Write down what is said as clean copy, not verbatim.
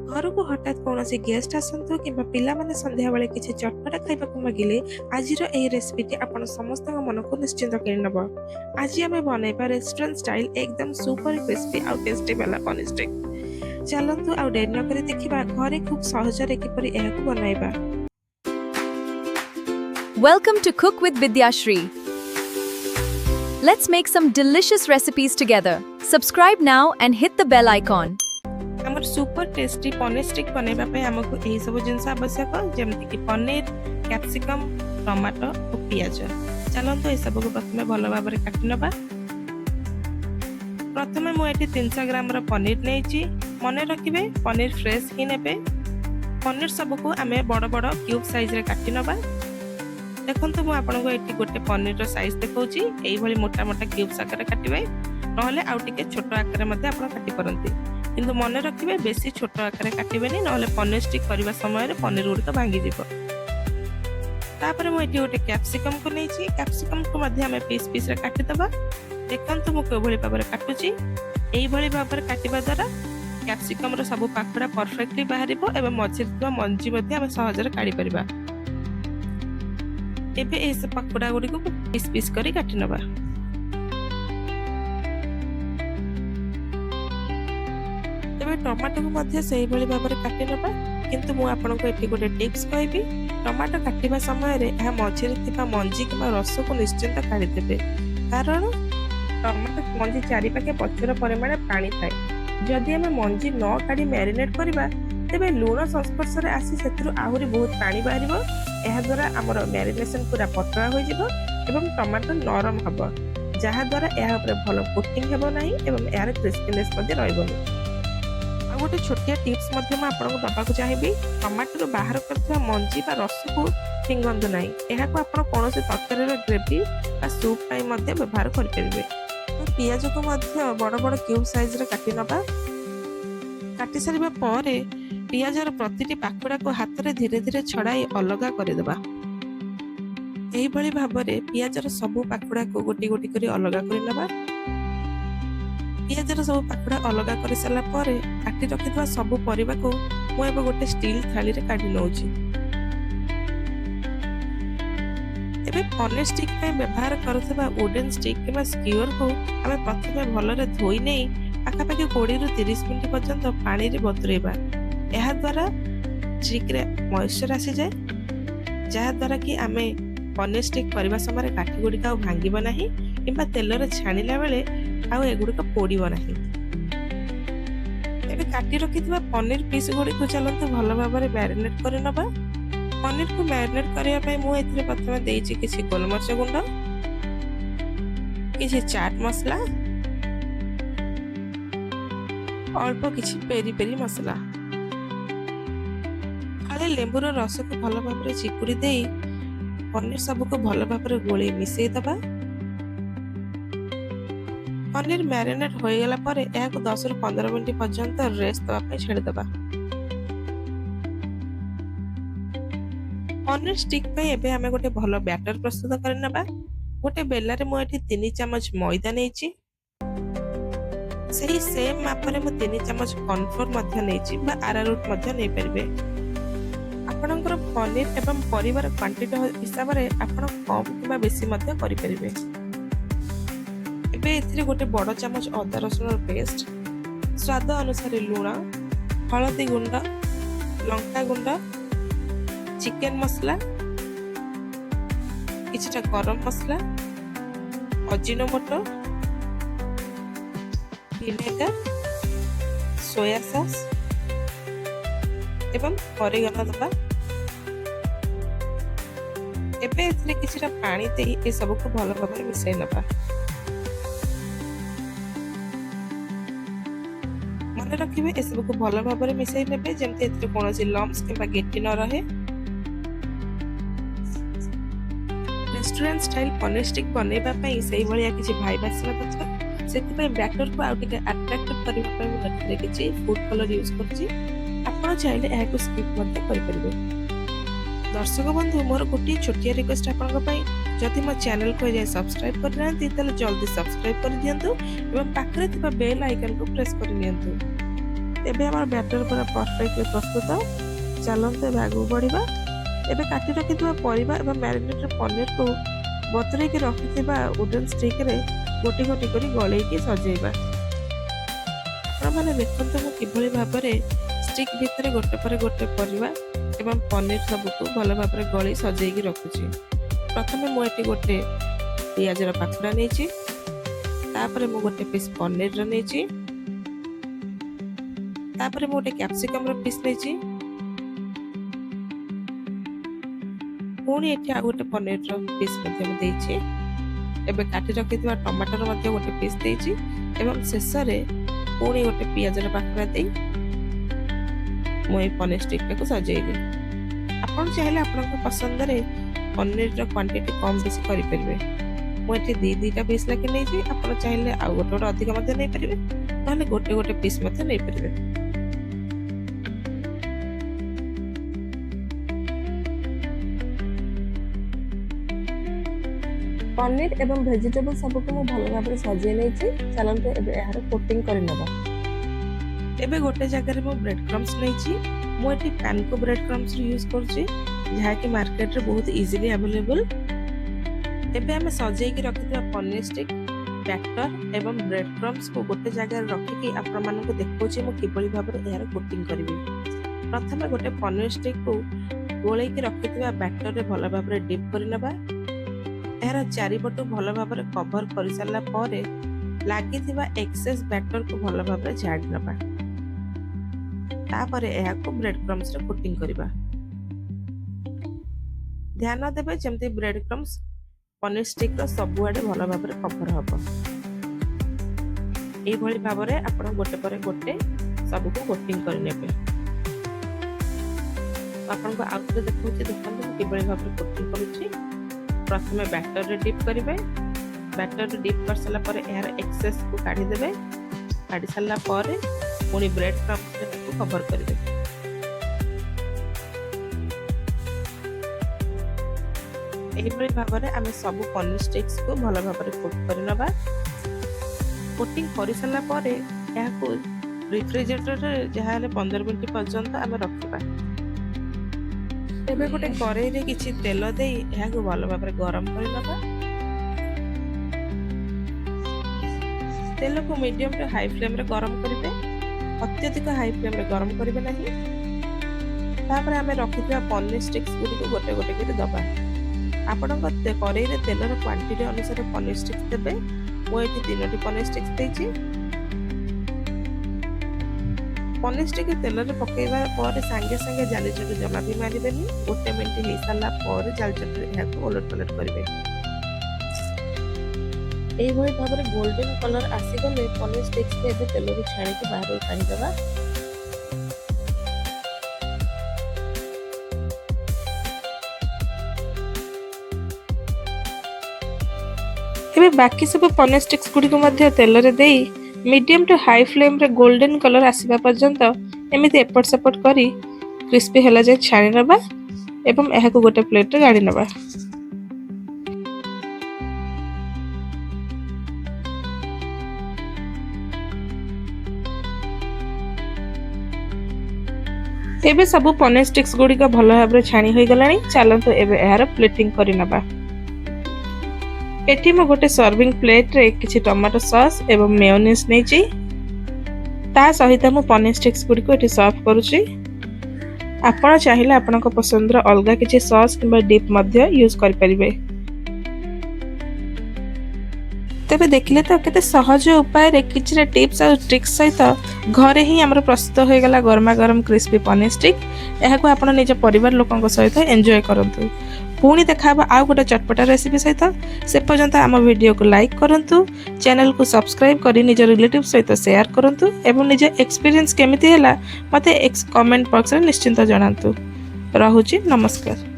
घर को हठात कौन गेस्ट आसतु कि पिला माने संध्या बेले किसी चटपटा खाइबा मागिले आज रेसिपी आपण समस्त मन को निश्चिंत कर नब। आज आम बनइबा रेस्टोरेंट स्टाइल एकदम सुपर क्रिस्पी आउ टेस्टी वाला पनीर स्टिक। चलतु आउ डेरी न करी देखिबा घरे खूब सहजरे किपरि एहाकु बनाइबा। Welcome to Cook with Vidyashri. Let's make some delicious recipes together. Subscribe now and hit the bell icon. हमर सुपर टेस्टी पनीर स्टिक बनैबा पे हमको एही सब जिंस आवश्यक जेमति कि पनीर, कैप्सिकम, टमाटो और पियाज। चलंतु ए सब को प्रथमे भलो भाबरे काटि नबा। प्रथमे मु एठी 300 ग्राम रो पनीर नेछि। मने रखिबे पनीर फ्रेश ही नेबे। पनीर सब को हमें बड़ बड़ क्यूब साइज रे काटि नबा। देखंतु मु आपनको एठी गोटे पनीर रो साइज देखौछि। एही भली मोटा मोटा क्यूब आकार काटिबे नहले आउ टिके छोट आकार मध्ये आपण काटि परंती। किंतु मन रखिबे बेसी छोट आकार काटिबेनी नहले पनीर स्टिक करबा समय रे पनीर गुडी भांगी दिबो। तापर मु एठी गोटे कैप्सिकम को नेछि। कैप्सिकम को मध्ये हमें पीस पीस रे काटि दबा। देखंतु मु कोभली भाबरे काटुछि। एही भली भाबरे काटिबा द्वारा कैप्सिकम रो सब पाखडा परफेक्टली बाहरिबो एवं मझिरवा मंजी मध्ये हम सहज रे काढी परिबा। एबे ए सब पाखडा गुडी को पीस पीस करी काटि नबा। तेबे टमाटो को मध्ये सही भली भाबरे काटि नबा। किंतु मु आपनको एठी गोटे टिप्स कहबी। टमाटो काटिबा समय रे एहा मझिरे थिबा मंजी किबा रस को निश्चिंत काढी देबे। कारण टमाटो मंजी चारि पाके प्रचुर परिमाण पानी थाए। जदि हमें मंजी न काढी मैरिनेट करबा तेबे लूण संस्पर्श रे आसी सेतरु आहुरी बहुत पानी बाहरिबो। एहा द्वारा हमर मैरिनेशन पूरा पतला होई जिवो एवं टमाटो नरम हबो, जहा द्वारा एहा ऊपर भलो कोटिंग हेबो नाही एवं एहार क्रिस्पीनेस मध्ये रहइबो। आ गोटे छोटिया टिप्स मध्ये म आपनको दबाकू चाहिबी। टमाटो रो बाहर करथवा मंजी बा रस को फिंगंदु नाही। एहा को आपण कोनोसे तरकारी रो ग्रेवी बा सूप पई मध्ये व्यवहार कर परिबे। पियाज को मध्ये बड़ बड़ क्यूब साइज रे काटि नबा। काटि सारिबा परे पियाजर प्रतिटी पाखुड़ा को हाथ रे धीरे धीरे छड़ाई अलगा कर देबा। एही भली भाबरे पियाजर सबु पाखुड़ा को गोटी गोटी करी अलगा कर नबा। पियाजर सबु पाखुड़ा अलगा कर सला परे काटि रखितवा सबु परिबा को मु एबे गोटे स्टील थाली रे काढी नउची। एबे पनीर स्टिक पे व्यवहार करथबा वुडन स्टिक किबा स्क्यूअर को हमें प्रथमे भलरे धोई नै पाखापाखि 20 रु 30 मिनिट पर्यंत पानी रे बतुरेबा। एहा द्वारा स्टिक रे मॉइस्चर आसी जाए, जहा द्वारा कि आमे पनीर स्टिक करबा समय काठी गुडी का भांगीबो नाही किबा तेल रे छानिला बेले आ एगुडी का पोडीबो नाही। एबे काटी रखितबा पनीर पीस गुडी को चलंतु भलो भाबरे मैरिनेट करि नबा। पनीर को मैरिनेट करिया पय मु एथिरे प्रथमे देइछि किछि गोलमरिच गुंड, किछि चाट मसला, अल्प किछि पेरी पेरी मसला। खाली लेंबुर रस को भल भाबरे चिपुड़ी देई पनीर सब को भल भाबरे गोली मिसई दबा। पनीर मैरिनेट हो गला परे एहा को 10 रु 15 मिनिट पर्यंत रेस्ट दबा पे छेड़ दबा। पनीर स्टिक पे एबे हमें गोटे भलो बैटर प्रस्तुत कर नबा। गोटे बेला रे मु एठी 3 चम्मच मैदा नेछि। सही सेम मापरे मु 3 चम्मच कॉर्नफ्लोर मध्य नेछि बा आरारूट मध्य नै परबे। आपणकर पनीर एवं परिवार क्वांटिटी हिसाब रे आपण कम किबा बेसी मध्य करि परिबे। एबे एथिरे गोटे बड़ चम्मच अदा रसुन पेस्ट, स्वाद अनुसार लूण, हळदी गुंड, लंका गुंड, चिकन मसला, किछटा गरम मसला, अजिनोमोटो, विनेगर, सोया सॉस एवं ऑरिगेनो दबा। एबे एथिरे किछटा पानी देई ए सब को भलो भाबरे मिसै नबा। मन रखिबे ए सब को भलो भाबरे मिसै नेबे जेमते एथिरे कोनोसी लम्प्स किबा गेटी न रहे। रेस्टोरेंट स्टाइल पनीर स्टिक बनैबा पई सही भलिया किछि भाई बासना दरकार। सेति पई बैटर को आउटिके अट्रैक्टिव करबा पई मु एथिरे किछि फूड कलर यूज करछि। आपण चाहिले एहा को स्किप मध्ये करि परिबे। दर्शक बंधु मोर गोटी छोटिया रिक्वेस्ट आपनक पई, जदि मो चैनल को जाय सब्सक्राइब कर नांती तले जल्दी सब्सक्राइब कर दियंतु एवं पाखरे थिबा बेल आइकन को प्रेस कर नियंतु। ଏବେ ଆମର ବ୍ୟାଟର ପୁରା ପରଫେକ୍ଟଲି ପ୍ରସ୍ତୁତ। ଚାଲନ୍ତୁ ଏବେ ଆଗକୁ ବଢ଼ିବା। ଏବେ କାଟି ରଖିଥିବା ପରିବା ଏବଂ ମ୍ୟାରିନେଟେଡ୍ ପନିରକୁ ବତୁରେଇକି ରଖିଥିବା ଉଡେନ୍ ଷ୍ଟିକ୍ରେ ଗୋଟି ଗୋଟି କରି ଗଳେଇକି ସଜେଇବା। ଆପଣମାନେ ଦେଖନ୍ତୁ ମୁଁ କିଭଳି ଭାବରେ ଷ୍ଟିକ୍ ଭିତରେ ଗୋଟେ ପରେ ଗୋଟେ ପରିବା ଏବଂ ପନିର ସବୁକୁ ଭଲ ଭାବରେ ଗଳେଇ ସଜେଇକି ରଖୁଛି। ପ୍ରଥମେ ମୁଁ ଏଠି ଗୋଟେ ପିଆଜର ପାଖୁଡ଼ା ନେଇଛି, ତାପରେ ମୁଁ ଗୋଟେ ପିସ୍ ପନିରର ନେଇଛି, ତାପରେ ମୁଁ ଗୋଟେ କ୍ୟାପ୍ସିକମର ପିସ୍ ନେଇଛି, ପୁଣି ଏଠି ଆଉ ଗୋଟେ ପନିରର ପିସ୍ ମଧ୍ୟ ମୁଁ ଦେଇଛି। ଏବେ କାଟି ରଖିଥିବା ଟମାଟର ମଧ୍ୟ ଗୋଟେ ପିସ୍ ଦେଇଛି ଏବଂ ଶେଷରେ ପୁଣି ଗୋଟେ ପିଆଜର ପାଖୁଡ଼ା ଦେଇ ମୁଁ ଏଇ ପନିର ଷ୍ଟିକ୍ଟାକୁ ସଜେଇଲି। ଆପଣ ଚାହିଁଲେ ଆପଣଙ୍କ ପସନ୍ଦରେ ପନିରର କ୍ୱାଣ୍ଟିଟି କମ୍ ବେଶୀ କରିପାରିବେ। ମୁଁ ଏଠି ଦିଟା ପିସ୍ ଲେଖେ ନେଇଛି, ଆପଣ ଚାହିଁଲେ ଆଉ ଗୋଟେ ଅଧିକ ମଧ୍ୟ ନେଇପାରିବେ, ନହେଲେ ଗୋଟେ ପିସ୍ ମଧ୍ୟ ନେଇପାରିବେ। ପନିର ଏବଂ ଭେଜିଟେବଲ ସବୁକୁ ମୁଁ ଭଲ ଭାବରେ ସଜେଇ ନେଇଛି। ଚାଲନ୍ତୁ ଏବେ ଏହାର କୋଟିଂ କରିନେବା। ଏବେ ଗୋଟେ ଜାଗାରେ ମୁଁ ବ୍ରେଡ୍ କ୍ରମ୍ସ ନେଇଛି। ମୁଁ ଏଠି ପ୍ୟାନକୋ ବ୍ରେଡ୍ କ୍ରମ୍ସ ୟୁଜ୍ କରୁଛି, ଯାହାକି ମାର୍କେଟରେ ବହୁତ ଇଜିଲି ଆଭେଲେବଲ୍। ଏବେ ଆମେ ସଜେଇକି ରଖିଥିବା ପନିର ଷ୍ଟିକ୍, ବ୍ୟାଟର ଏବଂ ବ୍ରେଡ୍ କ୍ରମ୍ସକୁ ଗୋଟେ ଜାଗାରେ ରଖିକି ଆପଣମାନଙ୍କୁ ଦେଖାଉଛି ମୁଁ କିଭଳି ଭାବରେ ଏହାର କୋଟିଂ କରିବି। ପ୍ରଥମେ ଗୋଟେ ପନିର ଷ୍ଟିକ୍କୁ ଗୋଳେଇକି ରଖିଥିବା ବ୍ୟାଟରରେ ଭଲ ଭାବରେ ଡିପ୍ କରିନେବା। ଏହାର ଚାରିପଟୁ ଭଲ ଭାବରେ କଭର କରିସାରିଲା ପରେ ଲାଗିଥିବା ଏକ୍ସେସ୍ ବ୍ୟାଟରକୁ ଭଲ ଭାବରେ ଝାଡ଼ି ନେବା। ତାପରେ ଏହାକୁ ବ୍ରେଡ୍ କ୍ରମ୍ସରେ କୋଟିଂ କରିବା। ଧ୍ୟାନ ଦେବେ ଯେମିତି ବ୍ରେଡ୍ କ୍ରମ୍ସ ପନିର ଷ୍ଟିକ୍ର ସବୁଆଡ଼େ ଭଲ ଭାବରେ କଭର ହେବ। ଏଇଭଳି ଭାବରେ ଆପଣ ଗୋଟେ ପରେ ଗୋଟେ ସବୁକୁ କୋଟିଂ କରିନେବେ। ଆପଣଙ୍କୁ ଆଉ ଥରେ ଦେଖାଉଛି, ଦେଖନ୍ତୁ ମୁଁ କିଭଳି ଭାବରେ କୋଟିଂ କରୁଛି। ପ୍ରଥମେ ବ୍ୟାଟରରେ ଡିପ୍ କରିବେ। ବ୍ୟାଟରରେ ଡିପ୍ କରିସାରିଲା ପରେ ଏହାର ଏକ୍ସେସ୍କୁ କାଢ଼ିଦେବେ। କାଢ଼ି ସାରିଲା ପରେ ପୁଣି ବ୍ରେଡ୍ କ୍ରମ୍ସରେ ତାକୁ କଭର କରିବେ। ଏହିଭଳି ଭାବରେ ଆମେ ସବୁ ପନିର ଷ୍ଟିକ୍ସକୁ ଭଲ ଭାବରେ କୋଟ୍ କରିନେବା। କୋଟିଂ କରିସାରିଲା ପରେ ଏହାକୁ ରେଫ୍ରିଜରେଟରରେ ଯାହାହେଲେ 15 ମିନିଟ୍ ପର୍ଯ୍ୟନ୍ତ ଆମେ ରଖିବା। ଏବେ ଗୋଟେ କଡ଼େଇରେ କିଛି ତେଲ ଦେଇ ଏହାକୁ ଭଲ ଭାବରେ ଗରମ କରିନେବା। ତେଲକୁ ମିଡିୟମ ଟୁ ହାଇ ଫ୍ଲେମ୍ରେ ଗରମ କରିବେ, ଅତ୍ୟଧିକ ହାଇ ଫ୍ଲେମ୍ରେ ଗରମ କରିବେ ନାହିଁ। ତାପରେ ଆମେ ରଖିଥିବା ପନିର ଷ୍ଟିକ୍ସ ଗୁଡ଼ିକୁ ଗୋଟେ ଗୋଟେ କରି ଦେବା। ଆପଣଙ୍କ କଡ଼େଇରେ ତେଲର କ୍ୱାଣ୍ଟିଟି ଅନୁସାରେ ପନିର ଷ୍ଟିକ୍ସ ଦେବେ। ମୁଁ ଏଠି 3ଟି ପନିର ଷ୍ଟିକ୍ସ ଦେଇଛି। ପନିର ଷ୍ଟିକ୍ ତେଲରେ ପକାଇବା ପରେ ସାଙ୍ଗେ ସାଙ୍ଗେ ଜାଲି ଚଟୁ ଜମା ବି ମାରିବେନି। 1 ମିନିଟ୍ ହେଇସାରିଲା ପରେ ଜାଲି ଚଟୁରେ ଏହାକୁ ଓଲଟ ପଲଟ କରିବେ। এইভাবে ভাବରେ গোল্ডেন কলর ଆସିଗଲେ ପନିର ଷ୍ଟିକ୍ସକୁ ଏବେ ତେଲରୁ ଛାଣିକି ବାହାରକୁ କାଢ଼ିଦେବା। ଏବେ ବାକି ସବୁ ପନିର ଷ୍ଟିକ୍ସ ଗୁଡ଼ିକୁ ମଧ୍ୟ ତେଲରେ ଦେଇ ମିଡିୟମ ଟୁ ହାଇ ଫ୍ଲେମ୍ରେ ଗୋଲ୍ଡେନ୍ କଲର୍ ଆସିବା ପର୍ଯ୍ୟନ୍ତ ଏମିତି ଏପଟ ସେପଟ କରି କ୍ରିସ୍ପି ହେଲା ଯାଏ ଛାଣି ନେବା ଏବଂ ଏହାକୁ ଗୋଟେ ପ୍ଲେଟ୍ରେ ଗାଳି ନେବା। ଏବେ ସବୁ ପନିର ଷ୍ଟିକ୍ସ ଗୁଡ଼ିକ ଭଲ ଭାବରେ ଛାଣି ହୋଇଗଲାଣି। ଚାଲନ୍ତୁ ଏବେ ଏହାର ପ୍ଲେଟିଂ କରିନେବା। ଏଠି ମୁଁ ଗୋଟେ ସର୍ଭିଂ ପ୍ଲେଟ୍ରେ କିଛି ଟମାଟୋ ସସ୍ ଏବଂ ମେୟୋନିଜ୍ ନେଇଛି। ତା ସହିତ ମୁଁ ପନିର ଷ୍ଟିକ୍ସ ଗୁଡ଼ିକୁ ଏଠି ସର୍ଭ କରୁଛି। ଆପଣ ଚାହିଁଲେ ଆପଣଙ୍କ ପସନ୍ଦର ଅଲଗା କିଛି ସସ୍ କିମ୍ବା ଡିପ୍ ମଧ୍ୟ ୟୁଜ୍ କରିପାରିବେ। ତେବେ ଦେଖିଲେ ତ କେତେ ସହଜ ଉପାୟରେ କିଛିଟା ଟିପ୍ସ ଆଉ ଟ୍ରିକ୍ସ ସହିତ ଘରେ ହିଁ ଆମର ପ୍ରସ୍ତୁତ ହୋଇଗଲା ଗରମା ଗରମ କ୍ରିସ୍ପି ପନିର ଷ୍ଟିକ୍। ଏହାକୁ ଆପଣ ନିଜ ପରିବାର ଲୋକଙ୍କ ସହିତ ଏନ୍ଜୟ କରନ୍ତୁ। ପୁଣି ଦେଖାହେବ ଆଉ ଗୋଟେ ଚଟପଟା ରେସିପି ସହିତ। ସେ ପର୍ଯ୍ୟନ୍ତ ଆମ ଭିଡ଼ିଓକୁ ଲାଇକ୍ କରନ୍ତୁ, ଚ୍ୟାନେଲକୁ ସବସ୍କ୍ରାଇବ୍ କରି ନିଜ ରିଲେଟିଭ୍ ସହିତ ସେୟାର କରନ୍ତୁ ଏବଂ ନିଜ ଏକ୍ସପିରିଏନ୍ସ କେମିତି ହେଲା ମୋତେ କମେଣ୍ଟ ବକ୍ସରେ ନିଶ୍ଚିନ୍ତ ଜଣାନ୍ତୁ। ରହୁଛି, ନମସ୍କାର।